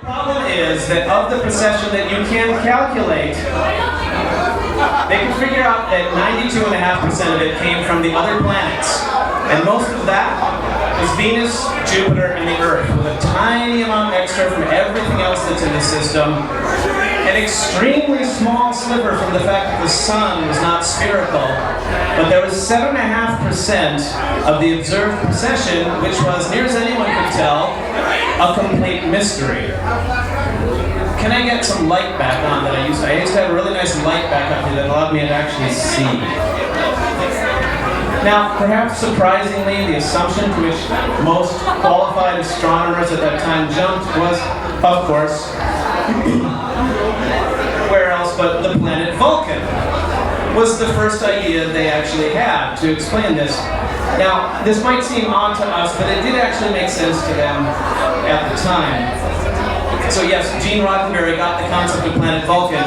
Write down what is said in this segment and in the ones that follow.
problem is that of the precession that you can calculate, they can figure out that 92.5% of it came from the other planets. And most of that is Venus, Jupiter, and the Earth, with a tiny amount extra from everything else that's in the system. An extremely small sliver from the fact that the Sun was not spherical. But there was 7.5% of the observed precession, which was, near as anyone could tell, a complete mystery. Can I get some light back on that I used to have a really nice light back up here that allowed me to actually see. Now, perhaps surprisingly, the assumption to which most qualified astronomers at that time jumped was, of course, where else but the planet Vulcan was the first idea they actually had to explain this. Now, this might seem odd to us, but it did actually make sense to them at the time. So yes, Gene Roddenberry got the concept of planet Vulcan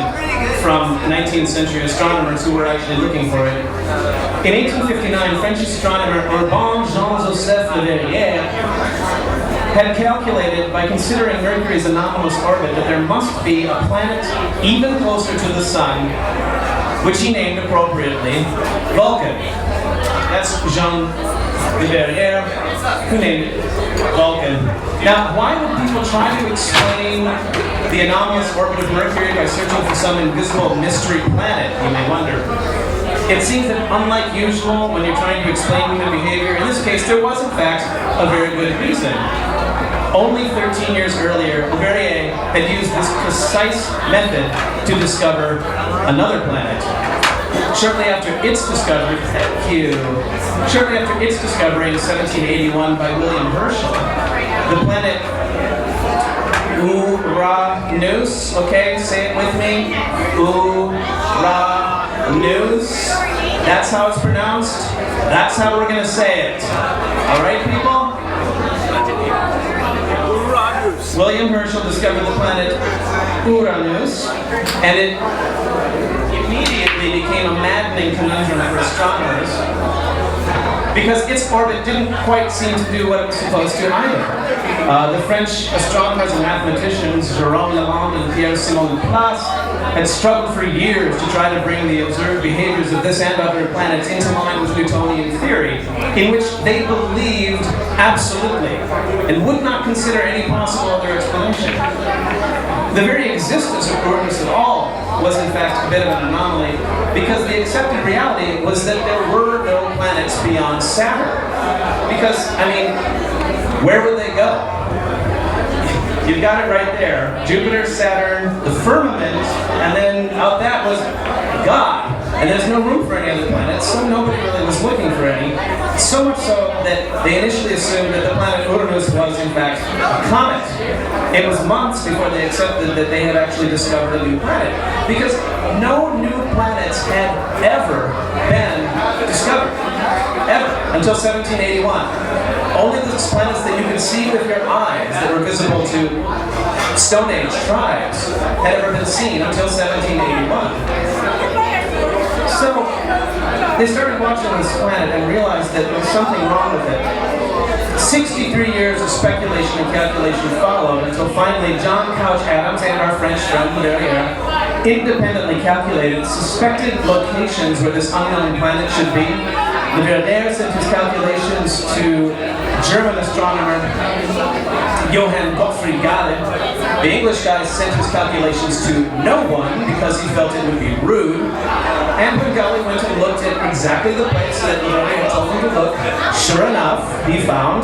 from 19th century astronomers who were actually looking for it. In 1859, French astronomer Urbain Jean-Joseph Le Verrier had calculated, by considering Mercury's anomalous orbit, that there must be a planet even closer to the Sun, which he named appropriately Vulcan. That's Jean Le Verrier who named it Vulcan. Now, why would people try to explain the anomalous orbit of Mercury by searching for some invisible mystery planet, you may wonder? It seems that, unlike usual, when you're trying to explain human behavior, in this case, there was, in fact, a very good reason. Only 13 years earlier, Le Verrier had used this precise method to discover another planet. Shortly after its discovery, shortly after its discovery in 1781 by William Herschel, the planet Uranus, okay, say it with me, Uranus, that's how it's pronounced, that's how we're going to say it, alright people? William Herschel discovered the planet Uranus, and it immediately became a maddening conundrum for astronomers because its orbit didn't quite seem to do what it was supposed to either. The French astronomers and mathematicians Jérôme Lalande and Pierre-Simon Laplace had struggled for years to try to bring the observed behaviors of this and other planets into line with Newtonian theory, in which they believed absolutely and would not consider any possible other explanation. The very existence of Uranus at all was in fact a bit of an anomaly, because the accepted reality was that there were no planets beyond Saturn. Because, I mean, where would they go? You've got it right there. Jupiter, Saturn, the firmament, and then out that was God. And there's no room for any other planets, so nobody really was looking for any. So much so that they initially assumed that the planet Uranus was, in fact, a comet. It was months before they accepted that they had actually discovered a new planet, because no new planets had ever been discovered, ever, until 1781. Only the planets that you could see with your eyes that were visible to Stone Age tribes had ever been seen until 1781. So, they started watching this planet and realized that there was something wrong with it. 63 years of speculation and calculation followed until finally John Couch Adams and our French friend Le Verrier independently calculated suspected locations where this unknown planet should be. Le Verrier sent his calculations to German astronomer Johann Gottfried Galle. The English guy sent his calculations to no one because he felt it would be rude. And when Galle went and looked at exactly the place that Le Verrier had told him to look, sure enough, he found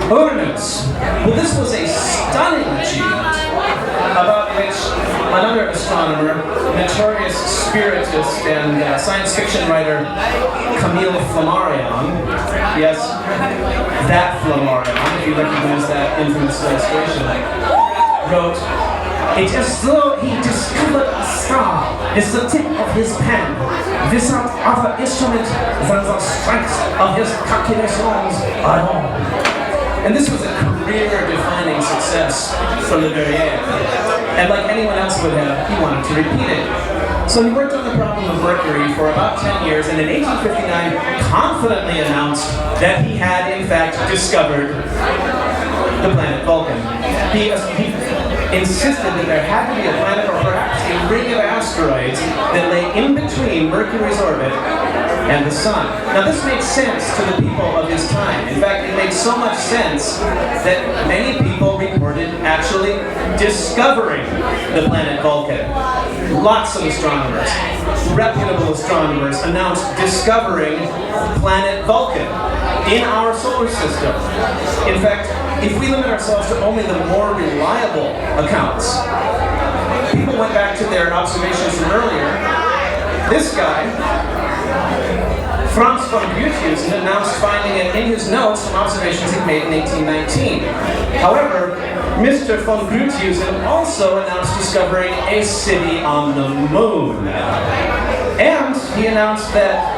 Uranus. Well, this was a stunning achievement, about which another astronomer, notorious spiritist and science fiction writer Camille Flammarion, yes, that Flammarion, if you recognize that infamous illustration, wrote, "It is as though he discovered a star is the tip of his pen, without other instrument than the strength of his calculations alone." And this was a career-defining success for Le Verrier. And like anyone else would have, he wanted to repeat it. So he worked on the problem of Mercury for about 10 years, and in 1859 confidently announced that he had in fact discovered the planet Vulcan. He insisted that there had to be a planet or perhaps a ring of asteroids that lay in between Mercury's orbit and the Sun. Now this makes sense to the people of his time. In fact, it makes so much sense that many people reported actually discovering the planet Vulcan. Lots of astronomers, reputable astronomers, announced discovering planet Vulcan in our solar system. In fact, if we limit ourselves to only the more reliable accounts, people went back to their observations from earlier. This guy, Franz von Grotius, announced finding it in his notes from observations he made in 1819. However, Mr. von Grotius also announced discovering a city on the moon. And he announced that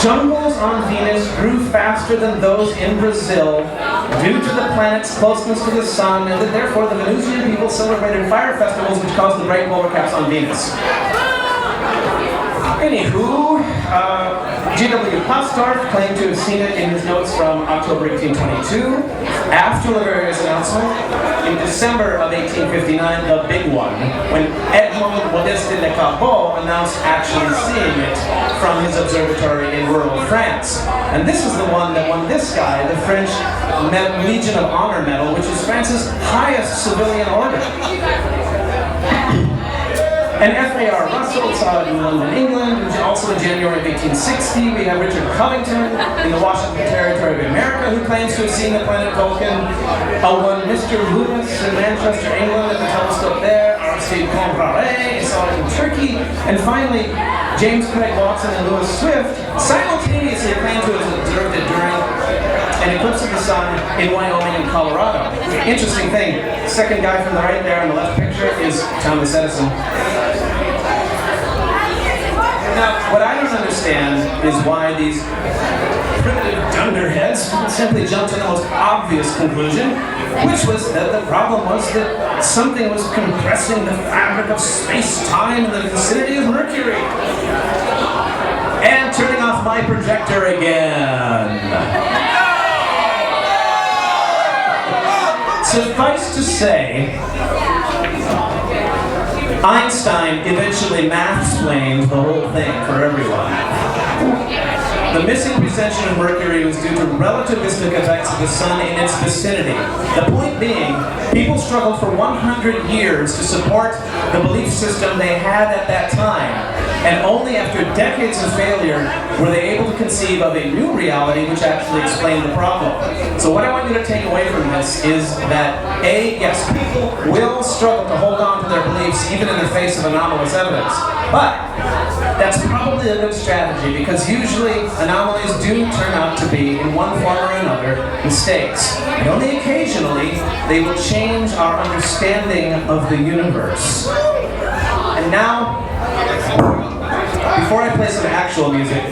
jungles on Venus grew faster than those in Brazil due to the planet's closeness to the Sun, and that therefore the Venusian people celebrated fire festivals which caused the bright polar caps on Venus. Anywho, G.W. Pastorff claimed to have seen it in his notes from October 1822. After Leverrier's announcement, in December of 1859, the big one, when Edmond Modeste de Cabot announced actually seeing it from his observatory in rural France. And this is the one that won this guy the French Legion of Honor Medal, which is France's highest civilian order. And F.A.R. Russell saw it in London, England, and also in January of 1860. We have Richard Covington in the Washington Territory of America who claims to have seen the planet Vulcan. One Mr. Loomis in Manchester, England at the telescope there. R.C. Comparé saw it in Turkey. And finally, James Craig Watson and Lewis Swift simultaneously claimed to have observed it during an eclipse of the sun in Wyoming and Colorado. Interesting thing, second guy from the right there in the left picture is Thomas Edison. Now, what I don't understand is why these primitive dunderheads simply jumped to the most obvious conclusion, which was that the problem was that something was compressing the fabric of space-time in the vicinity of Mercury. And turning off my projector again. Suffice to say, Einstein eventually math-explained the whole thing for everyone. The missing precession of Mercury was due to relativistic effects of the sun in its vicinity. The point being, people struggled for 100 years to support the belief system they had at that time. And only after decades of failure were they able to conceive of a new reality which actually explained the problem. So what I want you to take away from this is that A, yes, people will struggle to hold on to their beliefs even in the face of anomalous evidence. But that's probably a good strategy because usually anomalies do turn out to be, in one form or another, mistakes. And only occasionally they will change our understanding of the universe. And now, before I play some actual music,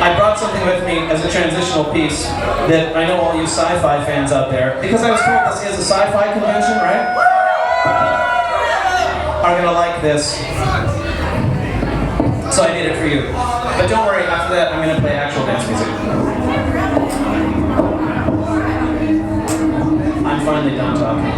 I brought something with me as a transitional piece that I know all you sci-fi fans out there, because I was told this is a sci-fi convention, right? Are gonna like this. So I made it for you. But don't worry, after that I'm gonna play actual dance music. I'm finally done talking.